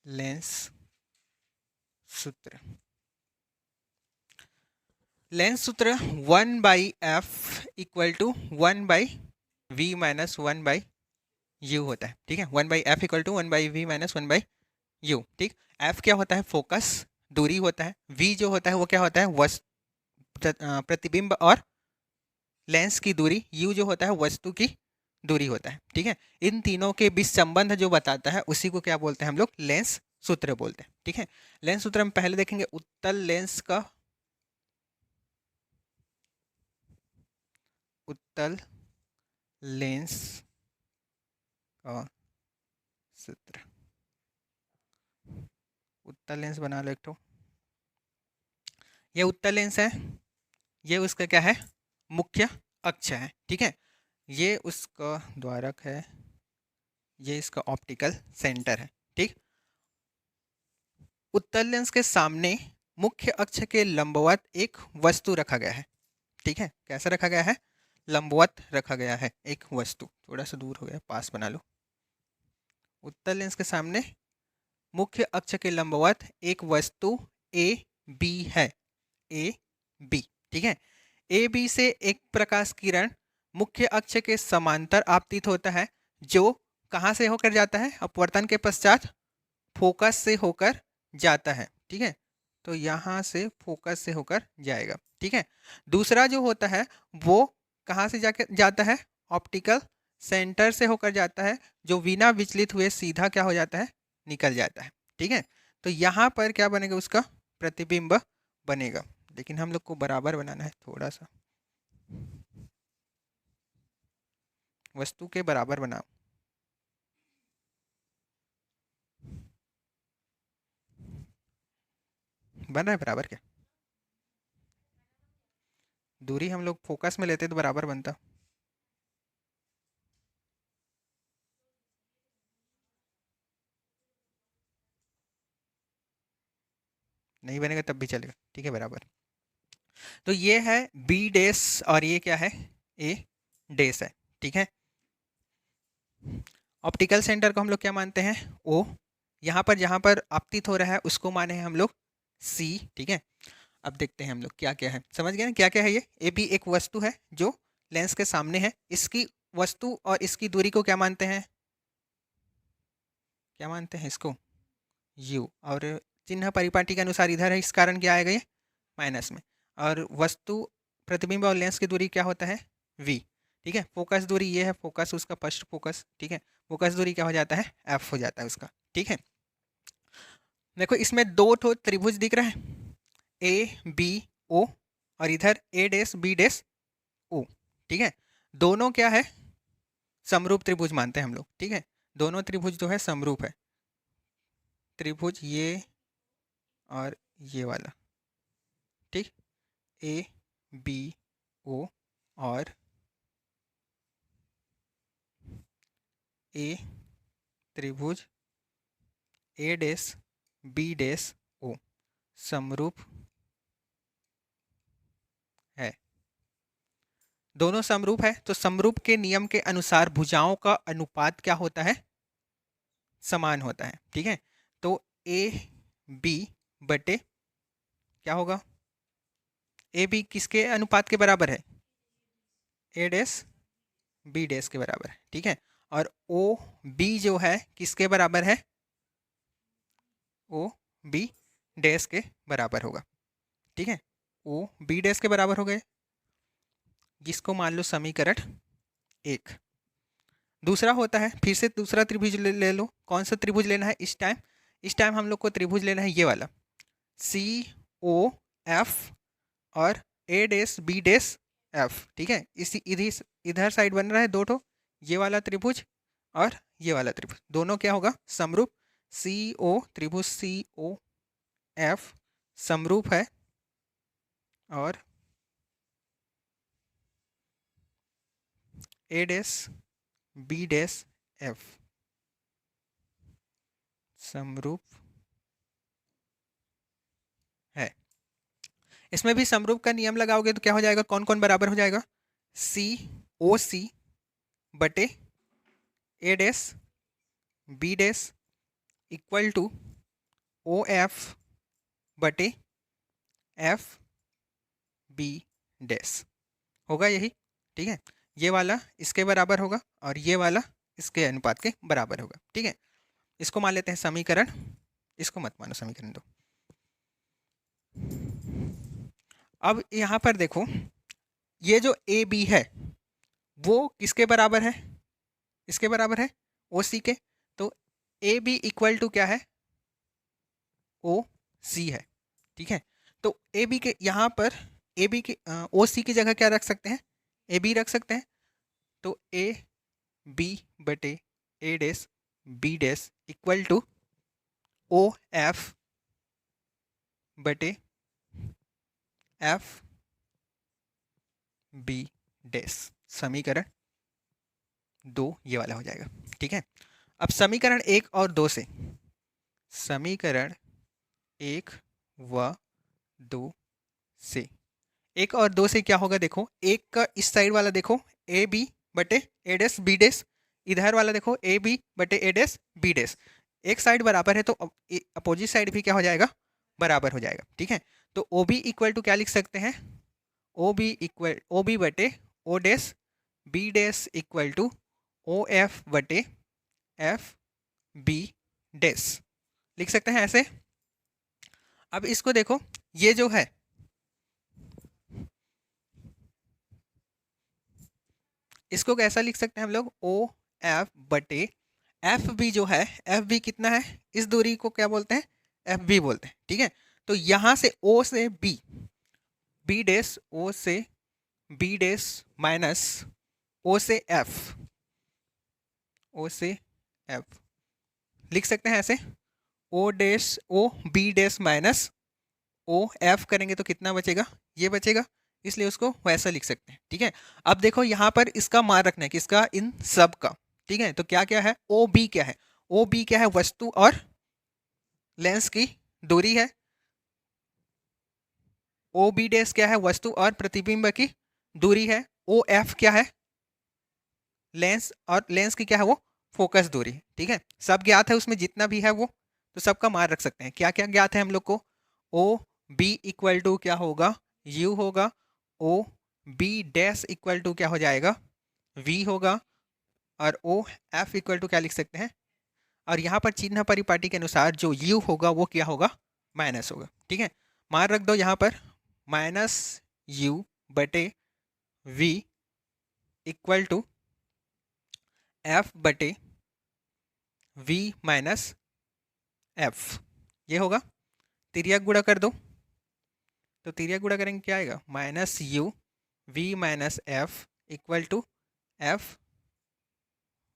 Lens सूत्र। Lens सूत्र 1/f equal to 1/v minus 1/u होता है। ठीक है, 1/f equal to 1/v minus 1/u। ठीक, f क्या होता है? फोकस दूरी होता है। v जो होता है वो क्या होता है? प्रतिबिंब और लेंस की दूरी। u जो होता है वस्तु की दूरी होता है। ठीक है, इन तीनों के बीच संबंध जो बताता है उसी को क्या बोलते हैं हम लोग? लेंस सूत्र बोलते हैं। ठीक है, लेंस सूत्र हम पहले देखेंगे उत्तल लेंस का, उत्तल लेंस का सूत्र। उत्तल लेंस बना लो एक ठो। ये उत्तल लेंस है, ये उसका क्या है? मुख्य अक्ष है। ठीक है, ये उसका द्वारक है, ये इसका ऑप्टिकल सेंटर है। ठीक, उत्तल लेंस के सामने मुख्य अक्ष के लंबवत एक वस्तु रखा गया है। ठीक है, कैसा रखा गया है? लंबवत रखा गया है एक वस्तु। थोड़ा सा दूर हो गया, पास बना लो। उत्तल लेंस के सामने मुख्य अक्ष के लंबवत एक वस्तु ए बी है। ए बी, ठीक है, ए बी से एक प्रकाश किरण मुख्य अक्ष के समांतर आपतित होता है, जो कहाँ से होकर जाता है? अपवर्तन के पश्चात फोकस से होकर जाता है। ठीक है, तो यहाँ से फोकस से होकर जाएगा। ठीक है, दूसरा जो होता है वो कहाँ से जाके जाता है? ऑप्टिकल सेंटर से होकर जाता है, जो बिना विचलित हुए सीधा क्या हो जाता है? निकल जाता है। ठीक है, तो यहाँ पर क्या बनेगा? उसका प्रतिबिंब बनेगा। लेकिन हम लोग को बराबर बनाना है, थोड़ा सा वस्तु के बराबर बनाओ। बन रहा है बराबर क्या? दूरी हम लोग फोकस में लेते तो बराबर बनता। नहीं बनेगा तब भी चलेगा। ठीक है, बराबर। तो ये है बी डेस और ये क्या है? ए डेस है। ठीक है, ऑप्टिकल सेंटर को हम लोग क्या मानते हैं? ओ। यहाँ पर जहाँ पर आपतित हो रहा है उसको माने हैं हम लोग सी। ठीक है, अब देखते हैं हम लोग क्या क्या है। समझ गए ना क्या क्या है ये? ए बी एक वस्तु है जो लेंस के सामने है। इसकी वस्तु और इसकी दूरी को क्या मानते हैं? क्या मानते हैं इसको? यू। और चिन्ह परिपाटी के अनुसार इधर है, इस कारण क्या आएगा? ये माइनस में। और वस्तु प्रतिबिंब और लेंस की दूरी क्या होता है? वी। ठीक है, फोकस दूरी ये है, फोकस उसका फर्स्ट फोकस। ठीक है, फोकस दूरी क्या हो जाता है? एफ हो जाता है उसका। ठीक है, देखो इसमें दो ठो त्रिभुज दिख रहा है, ए बी ओ, और इधर ए डेस बी डेस ओ। ठीक है, दोनों क्या है? समरूप त्रिभुज मानते हैं हम लोग। ठीक है, दोनों त्रिभुज जो है समरूप है। त्रिभुज ये और ये वाला। ठीक, ए बी ओ और ए त्रिभुज ए डेस बी डेस ओ समरूप है। दोनों समरूप है तो समरूप के नियम के अनुसार भुजाओं का अनुपात क्या होता है? समान होता है। ठीक है, तो ए बी बटे क्या होगा? ए बी किसके अनुपात के बराबर है? ए डेस बी डेस के बराबर है। ठीक है, और ओ बी जो है किसके बराबर है? ओ बी डैश के बराबर होगा। ठीक है, ओ बी डैश के बराबर हो गए, जिसको मान लो समीकरण एक। दूसरा होता है, फिर से दूसरा त्रिभुज ले लो। कौन सा त्रिभुज लेना है इस टाइम? इस टाइम हम लोग को त्रिभुज लेना है ये वाला, सी ओ एफ और ए डैश बी डैश एफ। ठीक है, इसी इधर इधर साइड बन रहा है दो ठो, ये वाला त्रिभुज और ये वाला त्रिभुज, दोनों क्या होगा? समरूप। सी ओ त्रिभुज सी ओ एफ समरूप है और ए डैश बी डैश एफ समरूप है। इसमें भी समरूप का नियम लगाओगे तो क्या हो जाएगा? कौन कौन बराबर हो जाएगा? सी ओ सी बटे A dash B dash equal to O F बटे एफ बी डैश होगा यही, ठीक है। ये वाला इसके बराबर होगा और ये वाला इसके अनुपात के बराबर होगा, ठीक है। इसको मान लेते हैं समीकरण, इसको मत मानो, समीकरण दो। अब यहाँ पर देखो, ये जो ए बी है वो किसके बराबर है, इसके बराबर है ओ सी के। तो ए बी इक्वल टू क्या है, ओ सी है, ठीक है। तो ए बी के यहाँ पर ए बी की ओ सी की जगह क्या रख सकते हैं, ए बी रख सकते हैं। तो ए बी बटे A dash B dash equal to O F बटे एफ बी डैश, समीकरण 2 ये वाला हो जाएगा, ठीक है। अब समीकरण 1 और 2 से, समीकरण 1 व 2 से, 1 और 2 से क्या होगा, देखो एक का इस साइड वाला देखो ए बी बटे ए डैश बी डैश, इधर वाला देखो ए बी बटे ए डैश बी डैश। एक साइड बराबर है तो अपोजिट साइड भी क्या हो जाएगा, बराबर हो जाएगा, ठीक है। तो ओ बी इक्वल टू क्या लिख सकते हैं, ओ बी बटे O dash B dash equal to O F बटे एफ बी डैश, लिख सकते हैं ऐसे। अब इसको देखो, ये जो है इसको कैसा लिख सकते हैं हम लोग, ओ एफ बटे एफ बी जो है, एफ बी कितना है, इस दूरी को क्या बोलते हैं, एफ बी बोलते हैं, ठीक है। तो यहाँ से ओ से बी, बी डैश ओ से बी डैश माइनस ओ से एफ, ओ से एफ लिख सकते हैं ऐसे, O dash O B dash minus O F करेंगे तो कितना बचेगा, ये बचेगा, इसलिए उसको वैसा लिख सकते हैं, ठीक है। अब देखो यहाँ पर इसका मान रखना है, किसका, इन सब का, ठीक है। तो क्या क्या है, ओ बी क्या है, ओ बी क्या है, वस्तु और लेंस की दूरी है। ओ बी डैश क्या है, वस्तु और प्रतिबिंब की दूरी है। ओ एफ क्या है, लेंस और लेंस की क्या है, वो फोकस दूरी, ठीक है। सब ज्ञात है उसमें, जितना भी है वो, तो सबका मान रख सकते हैं। क्या क्या ज्ञात है हम लोग को, ओ बी इक्वल टू क्या होगा, यू होगा, O B dash equal to क्या हो जाएगा, वी होगा, और ओ एफ इक्वल टू क्या लिख सकते हैं, और यहाँ पर चिन्ह परिपाटी के अनुसार जो यू होगा वो क्या होगा, माइनस होगा, ठीक है। मान रख दो यहाँ पर, माइनस यू बटे वी इक्वल टू एफ बटे वी माइनस एफ, ये होगा। तिर्यक गुणा कर दो, तो तिर्यक गुणा करेंगे क्या आएगा, minus U V minus F equal to F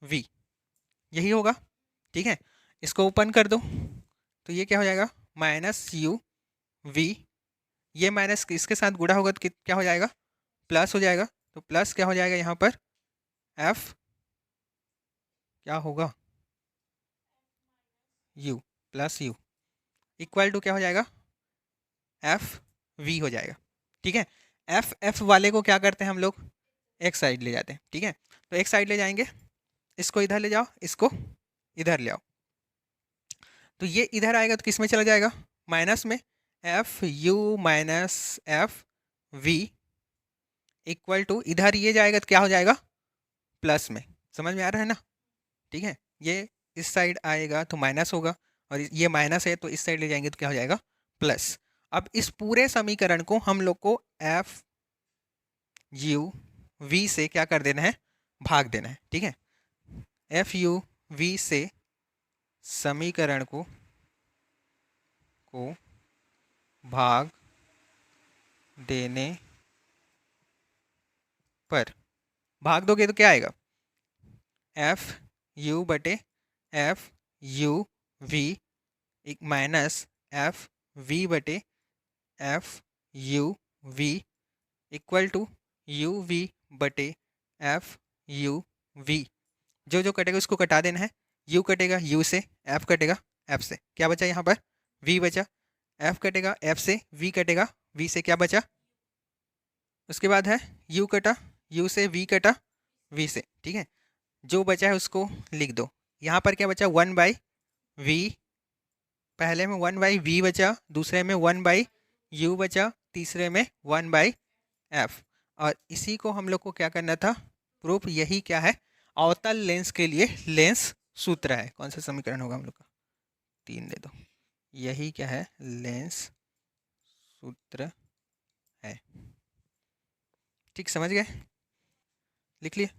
V, यही होगा, ठीक है। इसको ओपन कर दो तो ये क्या हो जाएगा, माइनस यू वी, ये माइनस इसके साथ गुणा होगा तो क्या हो जाएगा, प्लस हो जाएगा। तो प्लस क्या हो जाएगा यहाँ पर, एफ क्या होगा, U plus U equal to क्या हो जाएगा, एफ वी हो जाएगा, ठीक है। एफ एफ वाले को क्या करते हैं हम लोग, एक साइड ले जाते हैं, ठीक है। तो एक साइड ले जाएंगे, इसको इधर ले जाओ, इसको इधर ले आओ, तो ये इधर आएगा तो किस में चला जाएगा, माइनस में, F U minus F V equal to इधर ये जाएगा तो क्या हो जाएगा, प्लस में, समझ में आ रहा है ना, ठीक है। ये इस साइड आएगा तो माइनस होगा, और ये माइनस है तो इस साइड ले जाएंगे तो क्या हो जाएगा, प्लस। अब इस पूरे समीकरण को हम लोग को एफ यू वी से क्या कर देना है, भाग देना है, ठीक है। एफ यू वी से समीकरण को भाग देने पर, भाग दोगे तो क्या आएगा, एफ यू बटे F U V minus F V बटे F U V equal to U V बटे एफ यू वी, जो जो कटेगा उसको कटा देना है, यू कटेगा यू से, एफ कटेगा एफ से, क्या बचा यहाँ पर, वी बचा, एफ कटेगा एफ से, वी कटेगा वी से, क्या बचा, उसके बाद है यू कटा, यू से वी कटा वी से, ठीक है। जो बचा है उसको लिख दो, यहाँ पर क्या बचा, 1/v पहले में 1/v बचा, दूसरे में 1/u बचा, तीसरे में 1/f। और इसी को हम लोग को क्या करना था, प्रूफ। यही क्या है, अवतल लेंस के लिए लेंस सूत्र है। कौन सा समीकरण होगा हम लोग का, 3 दे दो। यही क्या है, लेंस सूत्र है। ठीक, समझ गए, लिख लिए।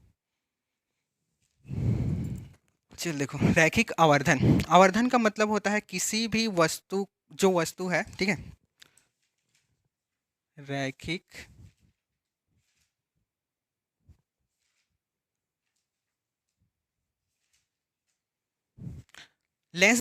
चल देखो, रैखिक आवर्धन। आवर्धन का मतलब होता है किसी भी वस्तु, जो वस्तु है, ठीक है, रैखिक लेंस।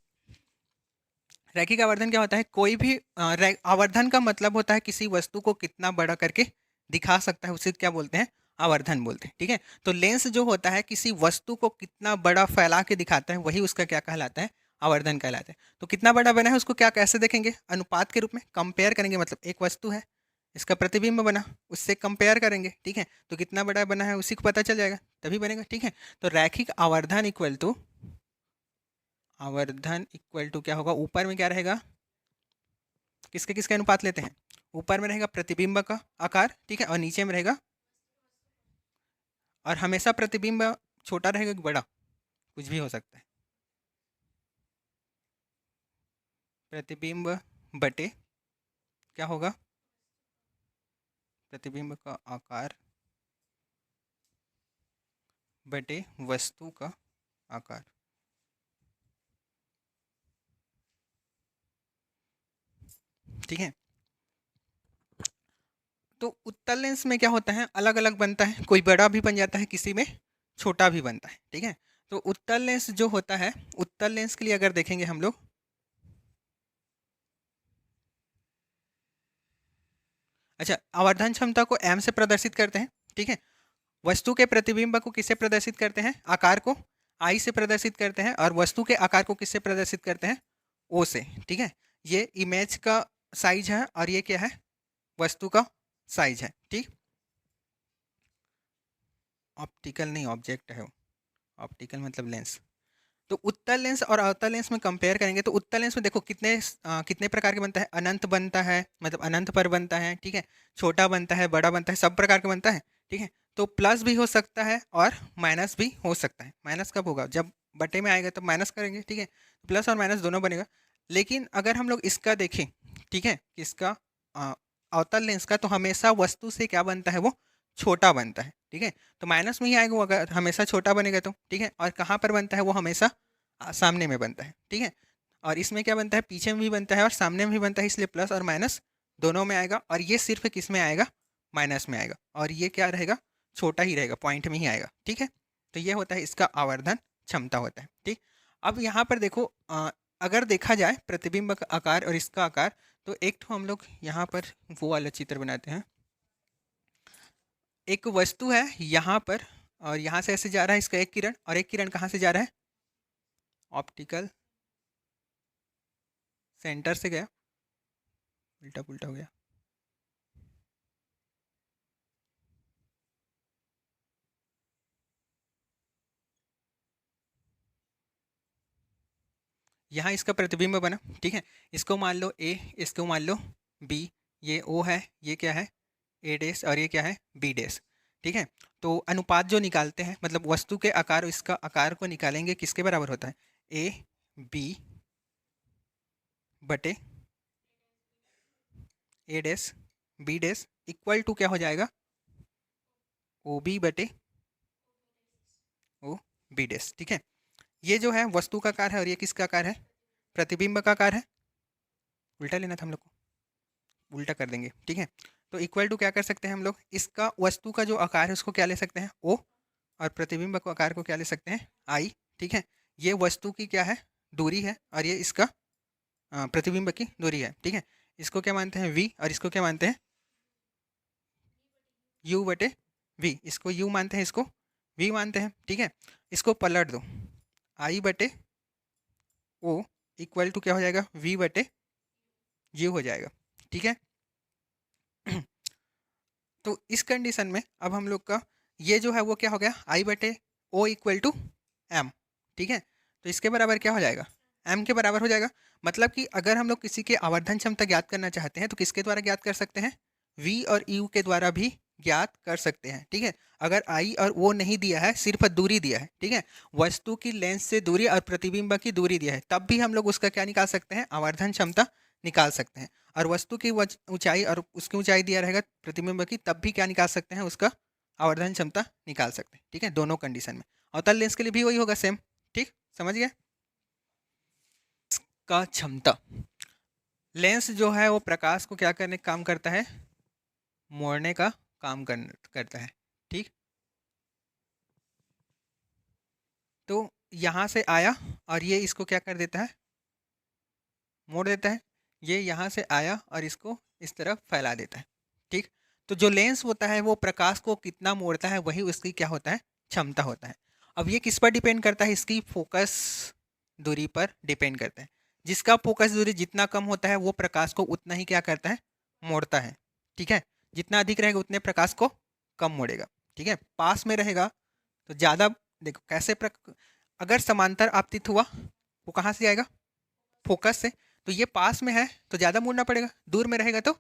रैखिक आवर्धन क्या होता है, कोई भी आवर्धन का मतलब होता है किसी वस्तु को कितना बड़ा करके दिखा सकता है, उसे क्या बोलते हैं, आवर्धन बोलते हैं। ठीक है, तो लेंस जो होता है किसी वस्तु को कितना बड़ा फैला के दिखाता है, वही उसका क्या कहलाता है, आवर्धन कहलाता है। तो कितना बड़ा बना है उसको क्या कैसे देखेंगे, अनुपात के रूप में कंपेयर करेंगे। मतलब एक वस्तु है, इसका प्रतिबिंब बना, उससे कंपेयर करेंगे। ठीक है, तो कितना बड़ा बना है उसी को पता चल जाएगा, तभी बनेगा। ठीक है, तो रैखिक आवर्धन इक्वल टू, आवर्धन इक्वल टू क्या होगा, ऊपर में क्या रहेगा, किसके किसके अनुपात लेते हैं, ऊपर में रहेगा प्रतिबिंब का आकार, ठीक है, और नीचे में रहेगा, और हमेशा प्रतिबिंब छोटा रहेगा कि बड़ा, कुछ भी हो सकता है, प्रतिबिंब बटे क्या होगा, प्रतिबिंब का आकार बटे वस्तु का आकार। ठीक है, तो उत्तल लेंस में क्या होता है, अलग अलग बनता है, कोई बड़ा भी बन जाता है, किसी में छोटा भी बनता है। ठीक है, तो उत्तल लेंस जो होता है, उत्तल लेंस के लिए अगर देखेंगे हम लोग, अच्छा, आवर्धन क्षमता को m से प्रदर्शित करते हैं। ठीक है, वस्तु के प्रतिबिंब को किससे प्रदर्शित करते हैं, आकार को I से प्रदर्शित करते हैं, और वस्तु के आकार को किससे प्रदर्शित करते हैं, O से। ठीक है, ये इमेज का साइज है, और ये क्या है, वस्तु का साइज है। ठीक, ऑप्टिकल नहीं, ऑब्जेक्ट है वो, ऑप्टिकल मतलब लेंस। तो उत्तल लेंस और अवतल लेंस में कंपेयर करेंगे, तो उत्तल लेंस में देखो कितने प्रकार के बनता है, अनंत बनता है, मतलब अनंत पर बनता है। ठीक है, छोटा बनता है, बड़ा बनता है, सब प्रकार के बनता है। ठीक है, तो प्लस भी हो सकता है और माइनस भी हो सकता है। माइनस कब होगा, जब बटे में आएगा तब माइनस करेंगे। ठीक है, प्लस और माइनस दोनों बनेगा। लेकिन अगर हम लोग इसका देखें, ठीक है, किसका, अवतल लेंस का, तो हमेशा वस्तु से क्या बनता है, वो छोटा बनता है। ठीक है, तो माइनस में ही आएगा वो, अगर हमेशा छोटा बनेगा तो। ठीक है, और कहाँ पर बनता है वो, हमेशा सामने में बनता है। ठीक है, और इसमें क्या बनता है, पीछे में भी बनता है और सामने में भी बनता है, इसलिए प्लस और माइनस दोनों में आएगा। और ये सिर्फ किस में आएगा, माइनस में आएगा, और ये क्या रहेगा, छोटा ही रहेगा, पॉइंट में ही आएगा। ठीक है, तो ये होता है इसका आवर्धन क्षमता होता है। ठीक, अब यहाँ पर देखो, अगर देखा जाए प्रतिबिंब का आकार और इसका आकार, तो एक तो हम लोग यहाँ पर वो वाला चित्र बनाते हैं। एक वस्तु है यहाँ पर, और यहाँ से ऐसे जा रहा है इसका एक किरण, और एक किरण कहाँ से जा रहा है, ऑप्टिकल सेंटर से गया, उल्टा पुल्टा हो गया। यहाँ इसका प्रतिबिंब बना। ठीक है, इसको मान लो ए, इसको मान लो बी, ये ओ है, ये क्या है, ए डैश, और ये क्या है, बी डैश। ठीक है, तो अनुपात जो निकालते हैं, मतलब वस्तु के आकार और इसका आकार को निकालेंगे, किसके बराबर होता है, ए बी बटे A dash B dash equal to क्या हो जाएगा, ओ बी बटे ओ बी डैश। ठीक है, ये जो है वस्तु का आकार है, और ये किसका आकार है, प्रतिबिंब का आकार है। उल्टा लेना था हम लोग को, उल्टा कर देंगे। ठीक है, तो इक्वल टू क्या कर सकते हैं हम लोग, इसका वस्तु का जो आकार है उसको क्या ले सकते हैं, ओ, और प्रतिबिंब को आकार को क्या ले सकते हैं, आई। ठीक है, ये वस्तु की क्या है, दूरी है, और ये इसका प्रतिबिंब की दूरी है। ठीक है, इसको क्या मानते हैं, वी, और इसको क्या मानते हैं, यू बटे वी। इसको यू मानते हैं, इसको वी मानते हैं। ठीक है, इसको पलट दो, आई बटे ओ इक्वल टू क्या हो जाएगा, वी बटे यू हो जाएगा। ठीक है, तो इस कंडीशन में अब हम लोग का ये जो है वो क्या हो गया, आई बटे ओ इक्वल टू एम। ठीक है, तो इसके बराबर क्या हो जाएगा, एम के बराबर हो जाएगा। मतलब कि अगर हम लोग किसी के आवर्धन क्षमता ज्ञात करना चाहते हैं तो किसके द्वारा ज्ञात कर सकते हैं, वी और यू के द्वारा भी ज्ञात कर सकते हैं। ठीक है, अगर आई और वो नहीं दिया है, सिर्फ दूरी दिया है, ठीक है, वस्तु की लेंस से दूरी और प्रतिबिंब की दूरी दिया है, तब भी हम लोग उसका क्या निकाल सकते हैं, आवर्धन क्षमता निकाल सकते हैं। और वस्तु की ऊंचाई और उसकी ऊंचाई दिया रहेगा प्रतिबिंब की, तब भी क्या निकाल सकते हैं, उसका आवर्धन क्षमता निकाल सकते हैं। ठीक है, दोनों कंडीशन में। अवतल लेंस के लिए भी वही होगा, सेम। ठीक, समझ गए। का क्षमता, लेंस जो है वो प्रकाश को क्या करने का काम करता है, मोड़ने का काम करता है। ठीक, तो यहाँ से आया और ये इसको क्या कर देता है, मोड़ देता है। ये यहाँ से आया और इसको इस तरफ फैला देता है। ठीक, तो जो लेंस होता है वो प्रकाश को कितना मोड़ता है, वही उसकी क्या होता है, क्षमता होता है। अब ये किस पर डिपेंड करता है, इसकी फोकस दूरी पर डिपेंड करता है। जिसका फोकस दूरी जितना कम होता है वो प्रकाश को उतना ही क्या करता है, मोड़ता है। ठीक है, जितना अधिक रहेगा उतने प्रकाश को कम मोड़ेगा। ठीक है, पास में रहेगा तो ज़्यादा, देखो कैसे अगर समांतर आपतित हुआ वो कहाँ से आएगा, फोकस से। तो ये पास में है तो ज़्यादा मोड़ना पड़ेगा, दूर में रहेगा तो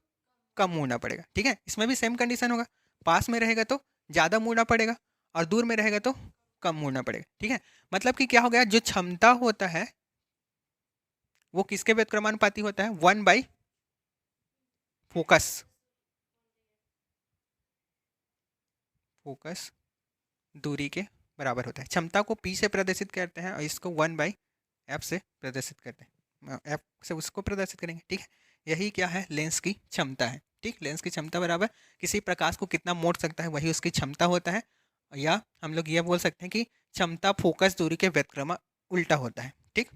कम मोड़ना पड़ेगा। ठीक है, इसमें भी सेम कंडीशन होगा, पास में रहेगा तो ज़्यादा मोड़ना पड़ेगा और दूर में रहेगा तो कम मोड़ना पड़ेगा। ठीक है, मतलब कि क्या हो गया, जो क्षमता होता है वो किसके व्युत्क्रमानुपाती होता है, 1 बाई फोकस, फोकस दूरी के बराबर होता है। क्षमता को पी से प्रदर्शित करते हैं और इसको 1/f से प्रदर्शित करते हैं, एफ से उसको प्रदर्शित करेंगे। ठीक है, यही क्या है, लेंस की क्षमता है। ठीक, लेंस की क्षमता बराबर किसी प्रकाश को कितना मोड़ सकता है, वही उसकी क्षमता होता है। या हम लोग ये बोल सकते हैं कि क्षमता फोकस दूरी के व्युत्क्रम उल्टा होता है। ठीक।